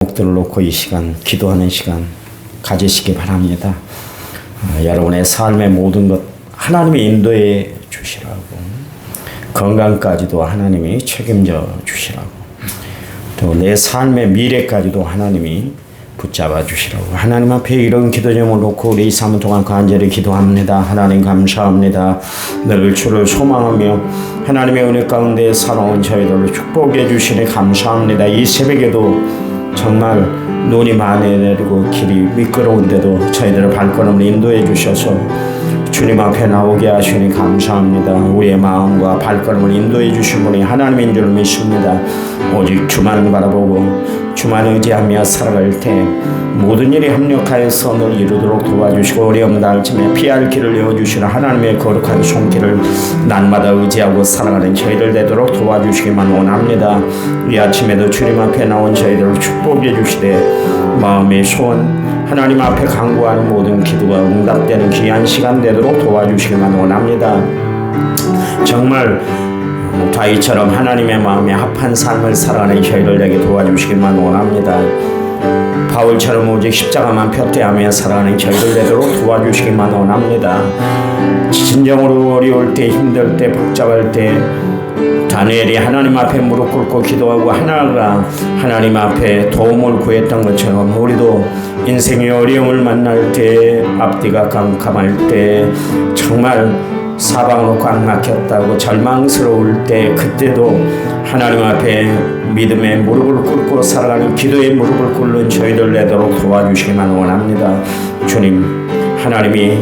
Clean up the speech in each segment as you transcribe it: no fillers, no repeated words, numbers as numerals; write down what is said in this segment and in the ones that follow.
목들을 놓고 이 시간 기도하는 시간 가지시기 바랍니다. 여러분의 삶의 모든 것 하나님이 인도해 주시라고, 건강까지도 하나님이 책임져 주시라고, 또 내 삶의 미래까지도 하나님이 붙잡아 주시라고, 하나님 앞에 이런 기도 제목을 놓고 우리 2-3분 동안 간절히 기도합니다. 하나님 감사합니다. 늘 주를 소망하며 하나님의 은혜 가운데 살아온 저희들을 축복해 주시니 감사합니다. 이 새벽에도 정말 눈이 많이 내리고 길이 미끄러운데도 저희들의 발걸음을 인도해 주셔서 주님 앞에 나오게 하시니 감사합니다. 우리의 마음과 발걸음을 인도해 주신 분이 하나님인 줄 믿습니다. 오직 주만 바라보고 주만 의지하며 살아갈 때 모든 일이 합력하여서 늘 이루도록 도와주시고 어려움 날쯤에 피할 길을 내어주시는 하나님의 거룩한 손길을 날마다 의지하고 살아가는 저희들 되도록 도와주시기만 원합니다. 이 아침에도 주님 앞에 나온 저희들을 축복해 주시되 마음의 소원 하나님 앞에 간구하는 모든 기도가 응답되는 귀한 시간 되도록 도와주시기만 원합니다. 정말 다윗처럼 하나님의 마음에 합한 삶을 살아가는 저희를 되게 도와주시기만 원합니다. 바울처럼 오직 십자가만 표대하며 살아가는 저희를 되도록 도와주시기만 원합니다. 진정으로 어려울 때, 힘들 때, 복잡할 때 다니엘이 하나님 앞에 무릎 꿇고 기도하고 하나가 하나님 앞에 도움을 구했던 것처럼 우리도 인생의 어려움을 만날 때, 앞뒤가 깜깜할 때, 정말 사방으로 꽉 막혔다고 절망스러울 때, 그때도 하나님 앞에 믿음의 무릎을 꿇고 살아가는 기도의 무릎을 꿇는 저희들 되도록 도와주시기만 원합니다. 주님, 하나님이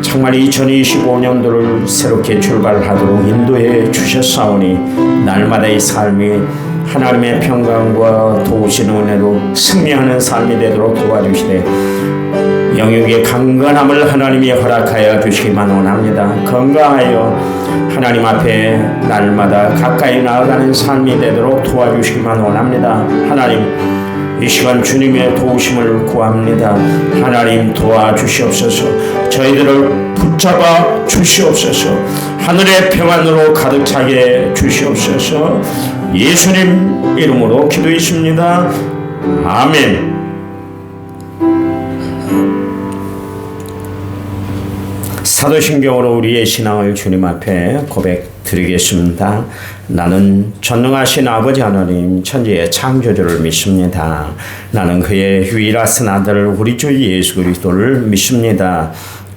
정말 2025년도를 새롭게 출발하도록 인도해 주셨사오니 날마다의 삶이 하나님의 평강과 도우신 은혜로 승리하는 삶이 되도록 도와주시되 영육의 강건함을 하나님이 허락하여 주시기만 원합니다. 건강하여 하나님 앞에 날마다 가까이 나아가는 삶이 되도록 도와주시기만 원합니다. 하나님, 이 시간 주님의 도우심을 구합니다. 하나님 도와주시옵소서. 저희들을 붙잡아 주시옵소서. 하늘의 평안으로 가득 차게 주시옵소서. 예수님 이름으로 기도했습니다. 아멘. 사도신경으로 우리의 신앙을 주님 앞에 고백드리겠습니다. 나는 전능하신 아버지 하나님 천지의 창조주를 믿습니다. 나는 그의 유일하신 아들 우리 주 예수 그리스도를 믿습니다.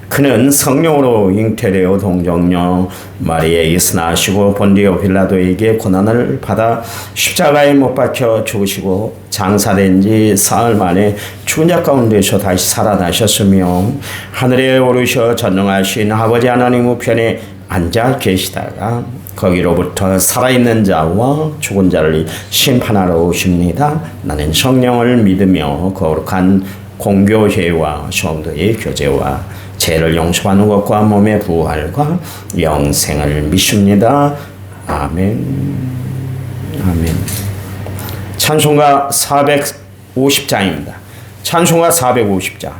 그는 성령으로 잉태되어 동정녀 마리아에게서 나시고 본디오 빌라도에게 고난을 받아 십자가에 못 박혀 죽으시고 장사된 지 사흘 만에 죽은 자 가운데서 다시 살아나셨으며 하늘에 오르셔 전능하신 아버지 하나님 우편에 앉아 계시다가 거기로부터 살아있는 자와 죽은 자를 심판하러 오십니다. 나는 성령을 믿으며 거룩한 공교회와 성도의 교제와 죄를 용서하는 것과 몸의 부활과 영생을 믿습니다. 아멘. 아멘. 찬송가 450장입니다. 찬송가 450장.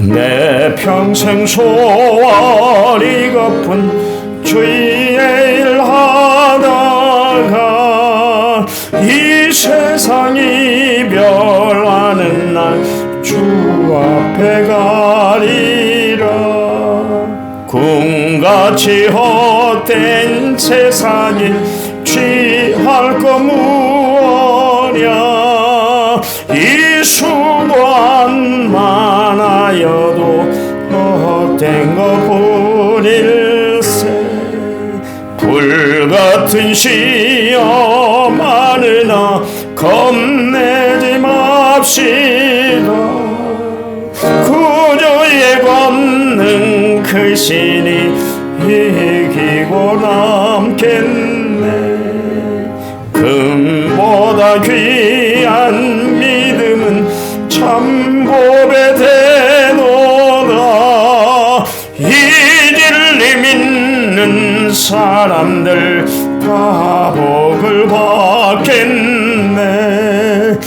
내 평생 소원이 고픈 주의 일 하다가 이 세상 이별하는 날 주 앞에 가리라. 꿈같이 헛된 세상에 취할 거 무엇냐. 이 수고한 많아여도 헛된 것뿐일세. 불같은 시험 하느나 겁내지 맙시다. 구주의 권능 크시니 이기고 남겠네. 금보다 귀한 믿음은 참 고배되노라. 이 진리 믿는 사람들 다 복을 받겠네.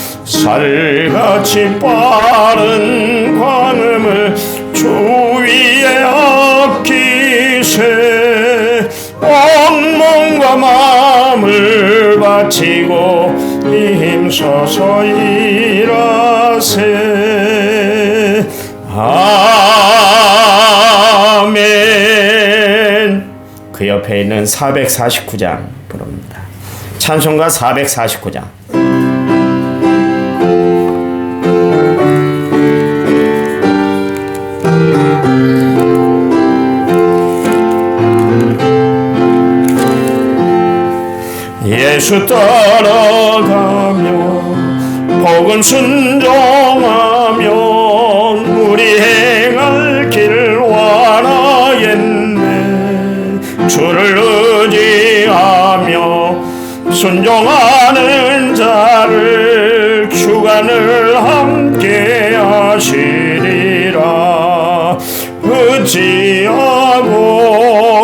쌀같이 빠른 광음을 주 위에 아끼세 온 몸과 마음을 바치고 힘써서 일하세. 아멘. 그 옆에 있는 449장 부릅니다. 찬송가 449장. 예수 따라가며 복음 순종하며 우리 행할 길 완하겠네. 주를 의지하며 순종하는 자를 주간을 함께 하시리라. 의지하고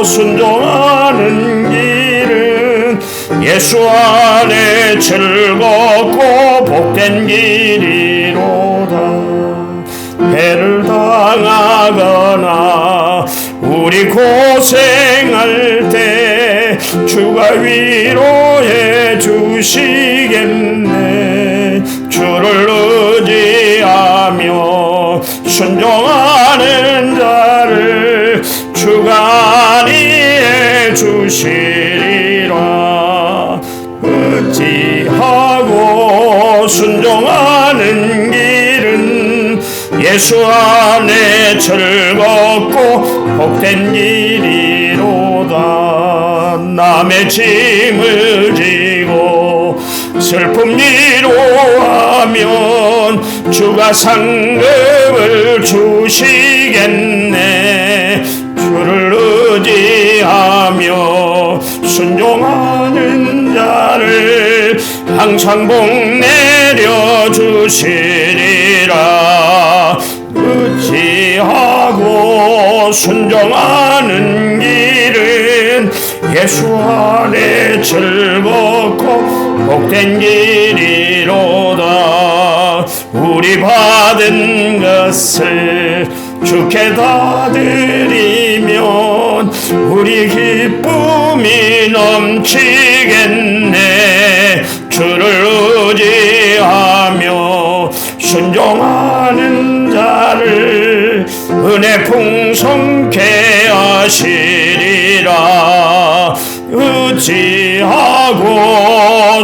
순종하는 길은 예수 안에 즐겁고 복된 길이로다. 해를 당하거나 우리 고생할 때 주가 위로해 주시겠네. 주를 의지하며 순종하는 자를 주가 안위해 주시리라. 의지하고 순종하는 길은 예수 안에 즐겁고 복된 길이로다. 남의 짐을 지고 슬픔 위로하면 주가 상급을 주시겠네. 주를 의지하며 순종하는 자를 항상 복 내려 주시리라. 의지하고 순종하는 길은 예수 안에 즐겁고 복된 길이로다. 우리 받은 것을 주께 다 드리면 우리 기쁨이 넘치겠네. 주를 의지하며 순종하는 자를 은혜 풍성케 하시리라. 의지하고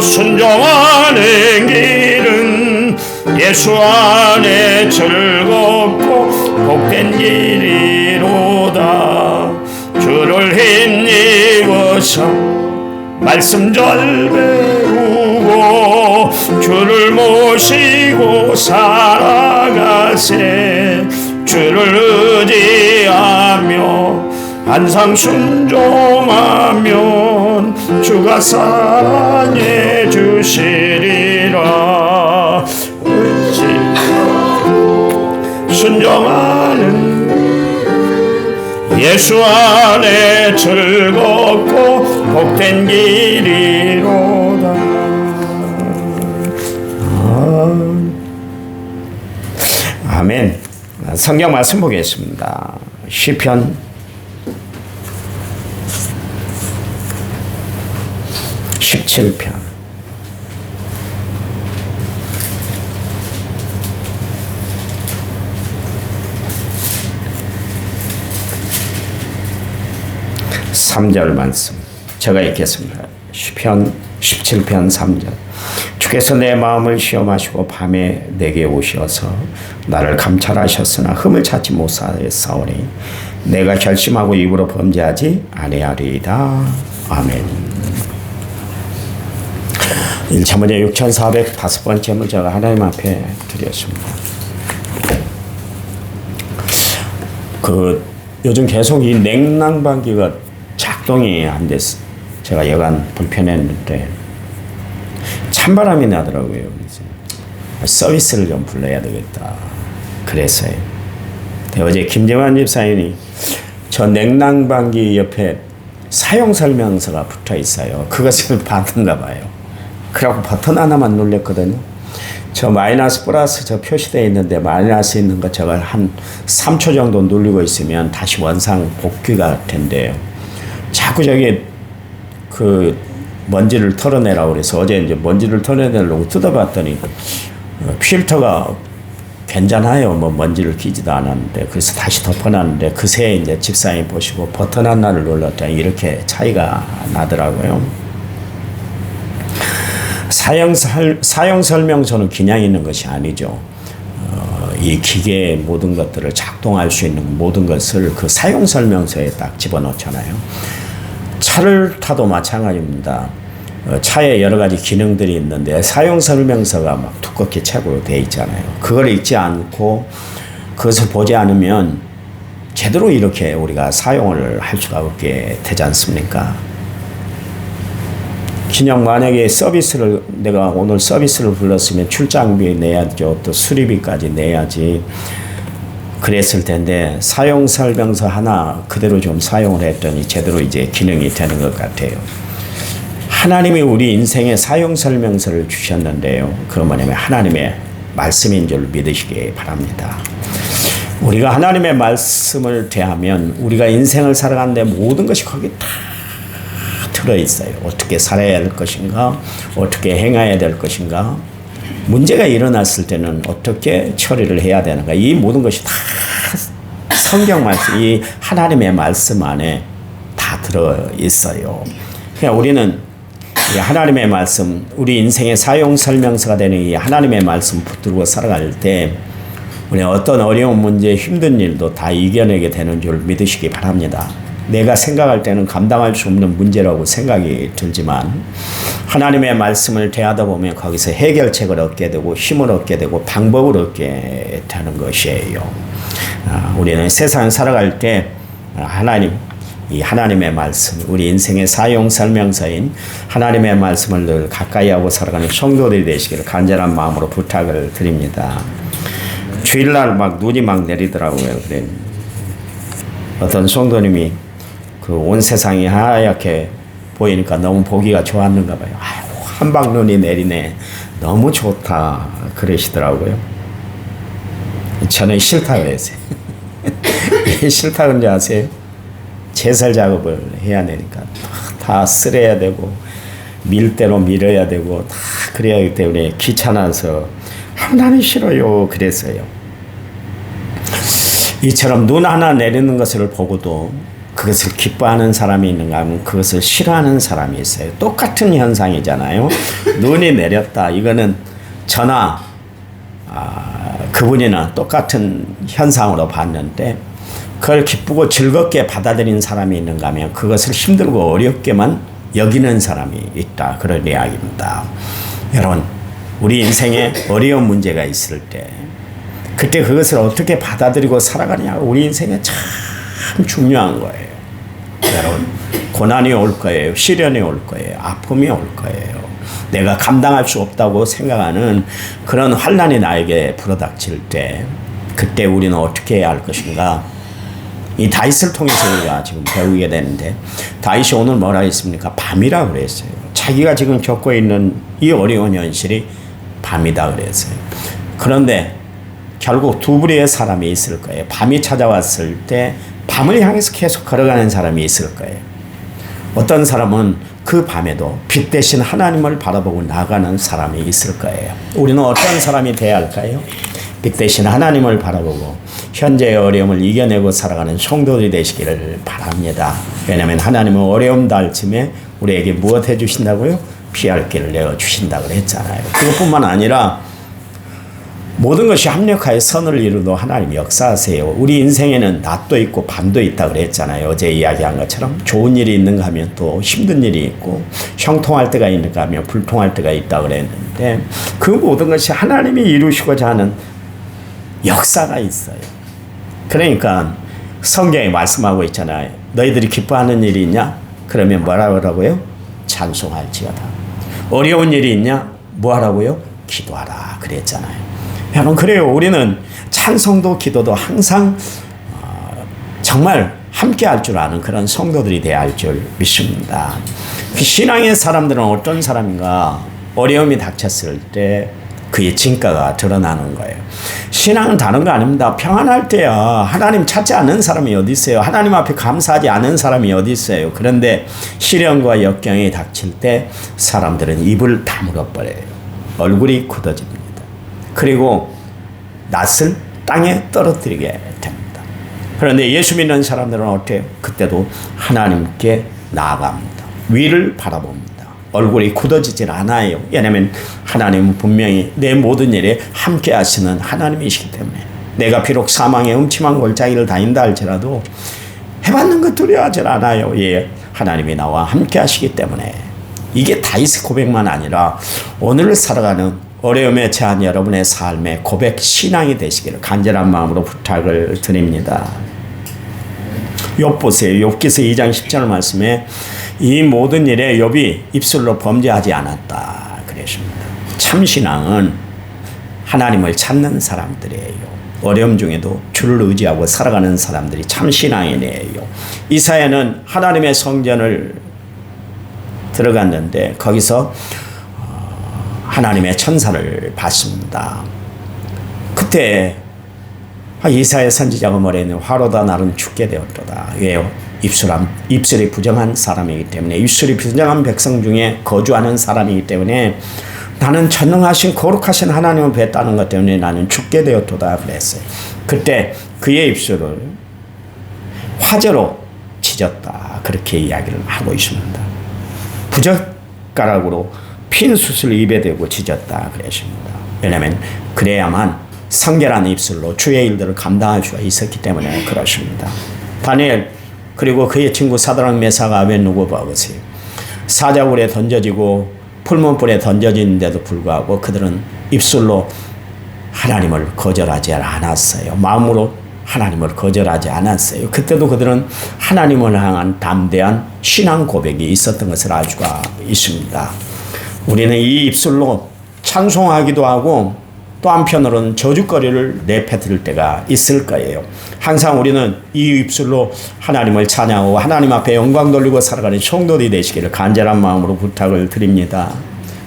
순종하는 길은 예수 안에 즐겁고 복된 길이로다. 주를 힘입어서 말씀 잘 배우고 주를 모시고 살아가세. 주를 의지하며 항상 순종하면 주가 사랑해 주시리라. 순종하는 예수 안에 즐겁고 복된 길이로다. 아멘. 성경 말씀 보겠습니다. 시편 17편 3절 말씀 제가 읽겠습니다. 시편 17편 3절. 주께서 내 마음을 시험하시고 밤에 내게 오셔서 나를 감찰하셨으나 흠을 찾지 못하였사오니 내가 결심하고 입으로 범죄하지 아니하리이다. 아멘. 1차 문제 6405번째 문제가 하나님 앞에 드렸습니다. 요즘 계속 이 냉난방기가 작동이 안 됐어. 제가 여간 불편했는데 찬바람이 나더라고요. 그래서 서비스를 좀 불러야 되겠다. 그래서요. 어제 김재환 집사님이 저 냉난방기 옆에 사용 설명서가 붙어 있어요. 그것을 받은가 봐요. 그래갖고 버튼 하나만 눌렀거든요. 저 마이너스 플러스 저 표시되어 있는데 마이너스 있는 거 저걸 한 3초 정도 누르고 있으면 다시 원상 복귀가 된대요. 자꾸 저기 그 먼지를 털어내라고 그래서 어제 이제 먼지를 털어내려고 뜯어봤더니 필터가 괜찮아요. 뭐 먼지를 끼지도 않았는데 그래서 다시 덮어놨는데 그새 이제 집사님 보시고 버튼 하나를 눌렀더니 이렇게 차이가 나더라고요. 사용 설명서는 그냥 있는 것이 아니죠. 이 기계의 모든 것들을 작동할 수 있는 모든 것을 그 사용 설명서에 딱 집어넣잖아요. 차를 타도 마찬가지입니다. 차에 여러 가지 기능들이 있는데 사용 설명서가 막 두껍게 책으로 되어 있잖아요. 그걸 읽지 않고 그것을 보지 않으면 제대로 이렇게 우리가 사용을 할 수가 없게 되지 않습니까? 그냥 만약에 서비스를 내가 오늘 서비스를 불렀으면 출장비 내야죠. 또 수리비까지 내야지. 그랬을 텐데 사용 설명서 하나 그대로 좀 사용을 했더니 제대로 이제 기능이 되는 것 같아요. 하나님이 우리 인생에 사용 설명서를 주셨는데요. 그건 뭐냐면 하나님의 말씀인 줄 믿으시기 바랍니다. 우리가 하나님의 말씀을 대하면 우리가 인생을 살아가는데 모든 것이 거기 다 들어있어요. 어떻게 살아야 할 것인가, 어떻게 행해야 될 것인가, 문제가 일어났을 때는 어떻게 처리를 해야 되는가, 이 모든 것이 다 성경 말씀, 이 하나님의 말씀 안에 다 들어있어요. 그러니까 우리는 이 하나님의 말씀, 우리 인생의 사용 설명서가 되는 이 하나님의 말씀 붙들고 살아갈 때 우리 어떤 어려운 문제, 힘든 일도 다 이겨내게 되는 줄 믿으시기 바랍니다. 내가 생각할 때는 감당할 수 없는 문제라고 생각이 들지만 하나님의 말씀을 대하다 보면 거기서 해결책을 얻게 되고 힘을 얻게 되고 방법을 얻게 되는 것이에요. 우리는 세상을 살아갈 때 이 하나님의 말씀, 우리 인생의 사용 설명서인 하나님의 말씀을 늘 가까이 하고 살아가는 성도들이 되시기를 간절한 마음으로 부탁을 드립니다. 주일날 막 눈이 막 내리더라고요. 그래. 어떤 성도님이 그 온 세상이 하얗게 보이니까 너무 보기가 좋았는가 봐요. 아유, 한방 눈이 내리네. 너무 좋다. 그러시더라고요. 저는 싫다 그랬어요. 왜 싫다 그런지 아세요? 제설 작업을 해야 되니까 다 쓸어야 되고 밀대로 밀어야 되고 다 그래야 하기 때문에 귀찮아서 나는 싫어요. 그랬어요. 이처럼 눈 하나 내리는 것을 보고도 그것을 기뻐하는 사람이 있는가 하면 그것을 싫어하는 사람이 있어요. 똑같은 현상이잖아요. 눈이 내렸다. 이거는 저나 그분이나 똑같은 현상으로 봤는데 그걸 기쁘고 즐겁게 받아들인 사람이 있는가 하면 그것을 힘들고 어렵게만 여기는 사람이 있다. 그런 이야기입니다. 여러분, 우리 인생에 어려운 문제가 있을 때 그때 그것을 어떻게 받아들이고 살아가느냐가 우리 인생에 참 중요한 거예요. 여러분, 고난이 올 거예요. 시련이 올 거예요. 아픔이 올 거예요. 내가 감당할 수 없다고 생각하는 그런 환난이 나에게 불어닥칠 때 그때 우리는 어떻게 해야 할 것인가? 이 다윗을 통해서 우리가 지금 배우게 되는데 다윗이 오늘 뭐라 했습니까? 밤이라 그랬어요. 자기가 지금 겪고 있는 이 어려운 현실이 밤이다 그랬어요. 그런데 결국 두 부류의 사람이 있을 거예요. 밤이 찾아왔을 때 밤을 향해서 계속 걸어가는 사람이 있을 거예요. 어떤 사람은 그 밤에도 빛 대신 하나님을 바라보고 나가는 사람이 있을 거예요. 우리는 어떤 사람이 되어야 할까요? 빛 대신 하나님을 바라보고 현재의 어려움을 이겨내고 살아가는 성도들이 되시기를 바랍니다. 왜냐하면 하나님은 어려움 닿을쯤에 우리에게 무엇 해주신다고요? 피할 길을 내어주신다고 했잖아요. 그것뿐만 아니라 모든 것이 합력하여 선을 이루도 하나님 역사하세요. 우리 인생에는 낮도 있고 밤도 있다 그랬잖아요. 어제 이야기한 것처럼 좋은 일이 있는가 하면 또 힘든 일이 있고 형통할 때가 있는가 하면 불통할 때가 있다 그랬는데 그 모든 것이 하나님이 이루시고자 하는 역사가 있어요. 그러니까 성경에 말씀하고 있잖아요. 너희들이 기뻐하는 일이 있냐? 그러면 뭐라고 하라고요? 찬송할지어다. 어려운 일이 있냐? 뭐 하라고요? 기도하라 그랬잖아요. 여러분, 그래요. 우리는 찬송도 기도도 항상 정말 함께 할 줄 아는 그런 성도들이 되어야 할 줄 믿습니다. 그 신앙의 사람들은 어떤 사람인가? 어려움이 닥쳤을 때 그의 진가가 드러나는 거예요. 신앙은 다른 거 아닙니다. 평안할 때야 하나님 찾지 않는 사람이 어디 있어요? 하나님 앞에 감사하지 않은 사람이 어디 있어요? 그런데 시련과 역경이 닥칠 때 사람들은 입을 다물어 버려요. 얼굴이 굳어집니다. 그리고 낯을 땅에 떨어뜨리게 됩니다. 그런데 예수 믿는 사람들은 어때요? 그때도 하나님께 나아갑니다. 위를 바라봅니다. 얼굴이 굳어지질 않아요. 왜냐하면 하나님은 분명히 내 모든 일에 함께 하시는 하나님이시기 때문에 내가 비록 사망의 음침한 골짜기를 다닌다 할지라도 해받는 것 두려워하지 않아요. 예, 하나님이 나와 함께 하시기 때문에 이게 다윗의 고백만 아니라 오늘 살아가는 어려움에 처한 여러분의 삶의 고백 신앙이 되시기를 간절한 마음으로 부탁을 드립니다. 욥 보세요. 욥기서 2장 10절 말씀에 이 모든 일에 욥이 입술로 범죄하지 않았다 그러십니다. 참신앙은 하나님을 찾는 사람들이에요. 어려움 중에도 주를 의지하고 살아가는 사람들이 참신앙이에요. 이사야는 하나님의 성전을 들어갔는데 거기서 하나님의 천사를 봤습니다. 그때 이사야 선지자가 뭐랬냐면 화로다 나는 죽게 되었도다. 왜요? 입술이 부정한 사람이기 때문에 입술이 부정한 백성 중에 거주하는 사람이기 때문에 나는 전능하신 거룩하신 하나님을 뵀다는 것 때문에 나는 죽게 되었도다 그랬어요. 그때 그의 입술을 화재로 찢었다 그렇게 이야기를 하고 있습니다. 부젓가락으로 핀 숯을 입에 대고 찢었다 그랬습니다. 왜냐하면 그래야만 성결한 입술로 주의 일들을 감당할 수가 있었기 때문에 그렇습니다. 다니엘 그리고 그의 친구 사드락 메삭 아벳느고가 보세요. 사자굴에 던져지고 풀문불에 던져지는데도 불구하고 그들은 입술로 하나님을 거절하지 않았어요. 마음으로 하나님을 거절하지 않았어요. 그때도 그들은 하나님을 향한 담대한 신앙 고백이 있었던 것을 알 수가 있습니다. 우리는 이 입술로 찬송하기도 하고 또 한편으로는 저주거리를 내뱉을 때가 있을 거예요. 항상 우리는 이 입술로 하나님을 찬양하고 하나님 앞에 영광 돌리고 살아가는 성도들이 되시기를 간절한 마음으로 부탁을 드립니다.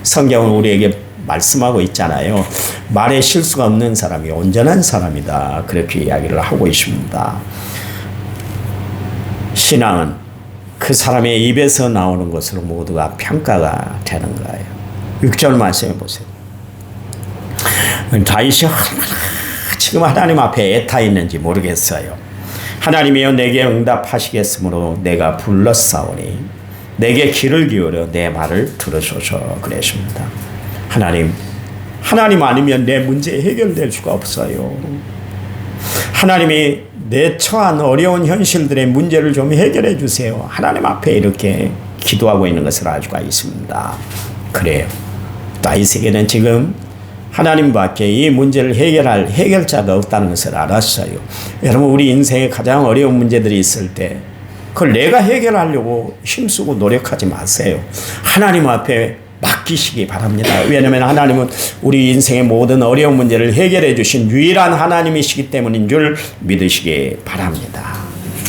성경은 우리에게 말씀하고 있잖아요. 말에 실수가 없는 사람이 온전한 사람이다. 그렇게 이야기를 하고 있습니다. 신앙은 그 사람의 입에서 나오는 것으로 모두가 평가가 되는 거예요. 6절 말씀해 보세요. 다윗이 얼마나 지금 하나님 앞에 애타 있는지 모르겠어요. 하나님이여 내게 응답하시겠으므로 내가 불렀사오니 내게 귀를 기울여 내 말을 들으소서 그랬습니다. 하나님 아니면 내 문제 해결될 수가 없어요. 하나님이 내 처한 어려운 현실들의 문제를 좀 해결해 주세요. 하나님 앞에 이렇게 기도하고 있는 것을 알 수가 있습니다. 그래요. 다윗에게는 지금 하나님밖에 이 문제를 해결할 해결자가 없다는 것을 알았어요. 여러분 우리 인생에 가장 어려운 문제들이 있을 때 그걸 내가 해결하려고 힘쓰고 노력하지 마세요. 하나님 앞에 맡기시기 바랍니다. 왜냐하면 하나님은 우리 인생의 모든 어려운 문제를 해결해 주신 유일한 하나님이시기 때문인 줄 믿으시기 바랍니다.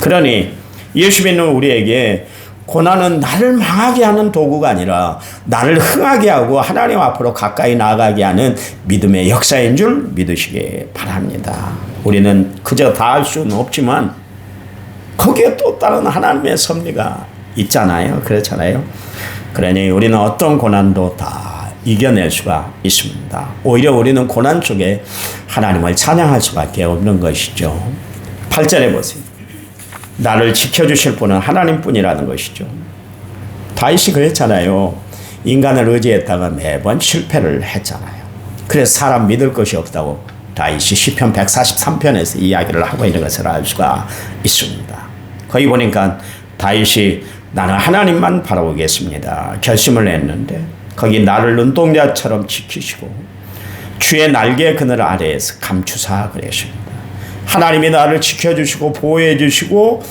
그러니 예수 믿는 우리에게 고난은 나를 망하게 하는 도구가 아니라 나를 흥하게 하고 하나님 앞으로 가까이 나아가게 하는 믿음의 역사인 줄 믿으시기 바랍니다. 우리는 그저 다 할 수는 없지만 거기에 또 다른 하나님의 섭리가 있잖아요. 그렇잖아요. 그러니 우리는 어떤 고난도 다 이겨낼 수가 있습니다. 오히려 우리는 고난 속에 하나님을 찬양할 수밖에 없는 것이죠. 8절에 보세요. 나를 지켜주실 분은 하나님뿐이라는 것이죠. 다윗이 그랬잖아요. 인간을 의지했다가 매번 실패를 했잖아요. 그래서 사람 믿을 것이 없다고 다윗이 시편 143편에서 이야기를 하고 있는 것을 알 수가 있습니다. 거기 보니까 다윗이 나는 하나님만 바라보겠습니다. 결심을 했는데 거기 나를 눈동자처럼 지키시고 주의 날개 그늘 아래에서 감추사 그러십니다. 하나님이 나를 지켜주시고 보호해주시고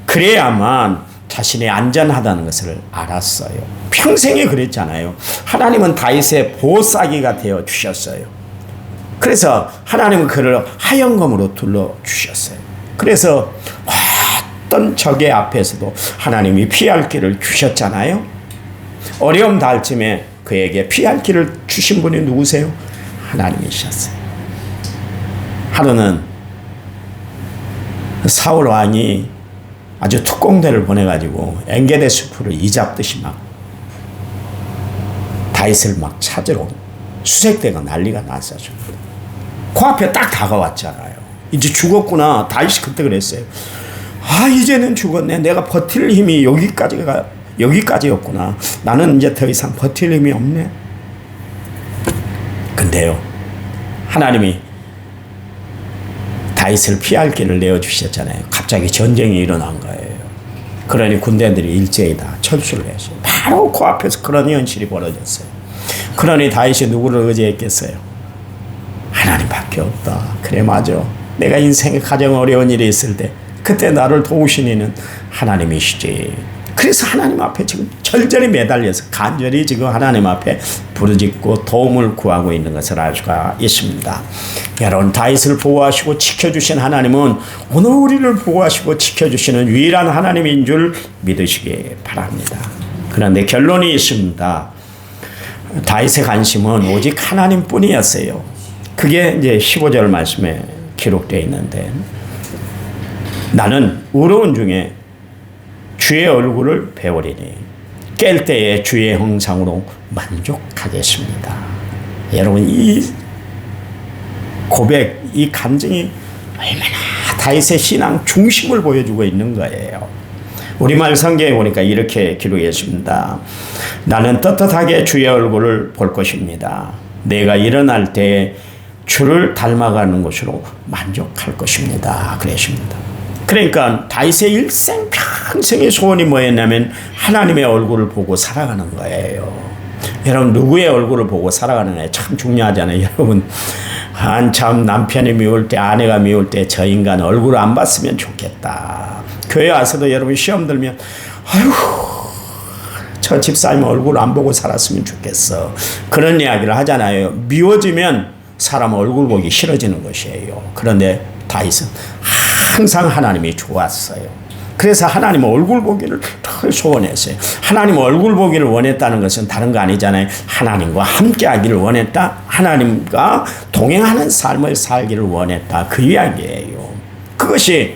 그래야만 자신이 안전하다는 것을 알았어요. 평생에 그랬잖아요. 하나님은 다윗의 보호싸기가 되어 주셨어요. 그래서 하나님은 그를 하얀검으로 둘러주셨어요. 그래서 어떤 적의 앞에서도 하나님이 피할 길을 주셨잖아요. 어려움 닿을 쯤에 그에게 피할 길을 주신 분이 누구세요? 하나님이셨어요. 하루는 사울 왕이 아주 특공대를 보내가지고 엔게데 숲으로 이잡듯이 막 다윗을 막 찾으러 수색대가 난리가 났었죠. 그 앞에 딱 다가왔잖아요. 이제 죽었구나. 다윗이 그때 그랬어요. 아, 이제는 죽었네. 내가 버틸 힘이 여기까지였구나. 나는 이제 더 이상 버틸 힘이 없네. 근데요, 하나님이 다윗을 피할 길을 내어주셨잖아요. 갑자기 전쟁이 일어난 거예요. 그러니 군대들이 일제히 다 철수를 했어요. 바로 그 앞에서 그런 현실이 벌어졌어요. 그러니 다윗이 누구를 의지했겠어요? 하나님밖에 없다. 그래, 맞아. 내가 인생에 가장 어려운 일이 있을 때 그때 나를 도우신 이는 하나님이시지. 그래서 하나님 앞에 지금 절절히 매달려서 간절히 지금 하나님 앞에 부르짖고 도움을 구하고 있는 것을 알 수가 있습니다. 여러분, 다윗을 보호하시고 지켜주신 하나님은 오늘 우리를 보호하시고 지켜주시는 유일한 하나님인 줄 믿으시기 바랍니다. 그런데 결론이 있습니다. 다윗의 관심은 오직 하나님뿐이었어요. 그게 이제 15절 말씀에 기록되어 있는데, 나는 의로운 중에 주의 얼굴을 배우리니 깰 때에 주의 형상으로 만족하겠습니다. 여러분, 이 고백, 이 감정이 얼마나 다윗의 신앙 중심을 보여주고 있는 거예요. 우리말 성경에 보니까 이렇게 기록했습니다. 나는 떳떳하게 주의 얼굴을 볼 것입니다. 내가 일어날 때 주를 닮아가는 것으로 만족할 것입니다. 그랬습니다. 그러니까 다윗의 일생 평생의 소원이 뭐였냐면 하나님의 얼굴을 보고 살아가는 거예요. 여러분, 누구의 얼굴을 보고 살아가느냐 참 중요하잖아요. 여러분, 한참 남편이 미울 때, 아내가 미울 때 저 인간 얼굴을 안 봤으면 좋겠다. 교회 와서도 여러분 시험 들면 아휴, 저 집사님 얼굴 안 보고 살았으면 좋겠어. 그런 이야기를 하잖아요. 미워지면 사람 얼굴 보기 싫어지는 것이에요. 그런데 다윗은 항상 하나님이 좋았어요. 그래서 하나님 얼굴 보기를 더 소원했어요. 하나님 얼굴 보기를 원했다는 것은 다른 거 아니잖아요. 하나님과 함께 하기를 원했다. 하나님과 동행하는 삶을 살기를 원했다. 그 이야기예요. 그것이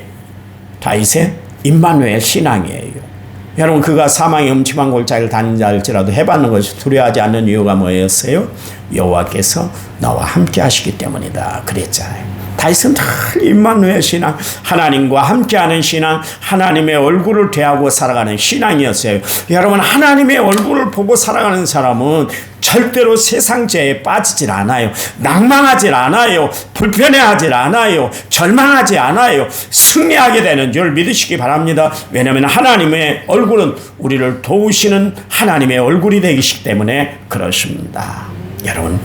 다윗의 임마누엘 신앙이에요. 여러분, 그가 사망의 음침한 골짜기를 다닌다 할지라도 해받는 것이 두려워하지 않는 이유가 뭐였어요? 여호와께서 나와 함께 하시기 때문이다. 그랬잖아요. 다윗은 늘 임마누엘 신앙, 하나님과 함께하는 신앙, 하나님의 얼굴을 대하고 살아가는 신앙이었어요. 여러분, 하나님의 얼굴을 보고 살아가는 사람은 절대로 세상 죄에 빠지질 않아요. 낭망하질 않아요. 불편해하질 않아요. 절망하지 않아요. 승리하게 되는 줄 믿으시기 바랍니다. 왜냐하면 하나님의 얼굴은 우리를 도우시는 하나님의 얼굴이 되기 때문에 그렇습니다. 여러분,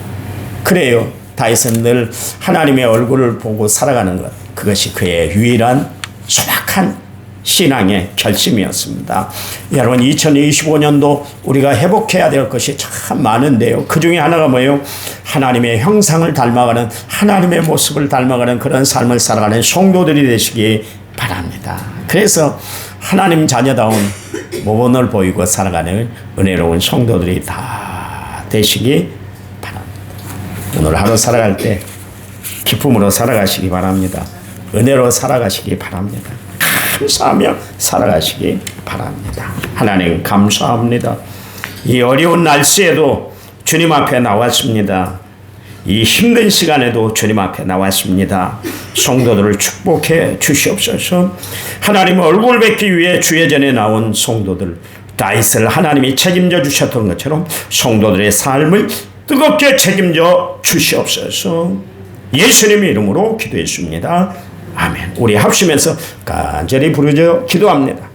그래요. 다윗은 늘 하나님의 얼굴을 보고 살아가는 것, 그것이 그의 유일한 소박한 신앙의 결심이었습니다. 여러분, 2025년도 우리가 회복해야 될 것이 참 많은데요. 그 중에 하나가 뭐예요? 하나님의 형상을 닮아가는, 하나님의 모습을 닮아가는 그런 삶을 살아가는 성도들이 되시기 바랍니다. 그래서 하나님 자녀다운 모범을 보이고 살아가는 은혜로운 성도들이 다 되시기 바랍니다. 오늘 하루 살아갈 때 기쁨으로 살아가시기 바랍니다. 은혜로 살아가시기 바랍니다. 감사하며 살아가시기 바랍니다. 하나님 감사합니다. 이 어려운 날씨에도 주님 앞에 나왔습니다. 이 힘든 시간에도 주님 앞에 나왔습니다. 성도들을 축복해 주시옵소서. 하나님의 얼굴 뵙기 위해 주의 전에 나온 성도들, 다윗을 하나님이 책임져 주셨던 것처럼 성도들의 삶을 뜨겁게 책임져 주시옵소서. 예수님의 이름으로 기도했습니다. 아멘. 우리 합심해서 간절히 부르짖어 기도합니다.